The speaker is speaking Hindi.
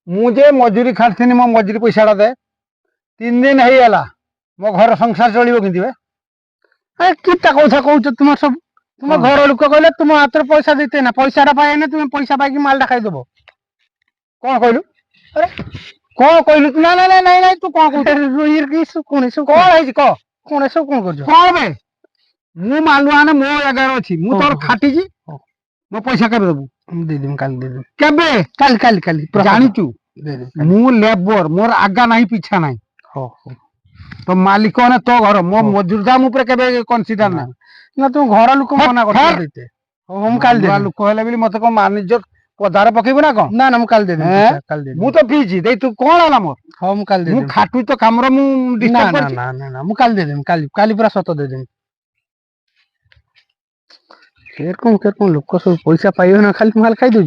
मुझे मजूरी खाटनी मो मजूरी पैसा दे 3 दिन है मो घर संसार चलो कि कथा कौच तुम सब तुम घर लोक कहले तुम हाथ पैसा देते ना पैसा पाए तुम पैसा पाई मालटा खाईदेव कौन कहलु अरे कौन कहलु ना ना ना ना तू कौन कौन कह कौन सब कौन कर कौन बे मु मालुआ ने मो जगार अच्छी मु तोर खाटी मो पैसा के देबू दे देम काल दे देम केबे काल काल काल जानी तू दे दे मु लेबर मोर आगा नहीं पीछा नहीं हो हो तो मालिक ने तो घर मो मजूर दाम ऊपर केबे कंसीडर ना ना तू घर लोक मना कर देते हम काल दे लोक हेले बिली मते को मैनेजर पदार पकेबो ना कोन ना ना मु काल दे देम काल दे मु तो पीजी दे तू कोन आला मोर हम काल दे मु खाटू तो कामरो मु डिस्टर्ब कर ना ना ना मु काल दे देम काली पूरा सत दे देम केर कोन लोक सब पैसा पाइयो ना खाली माल खाई दो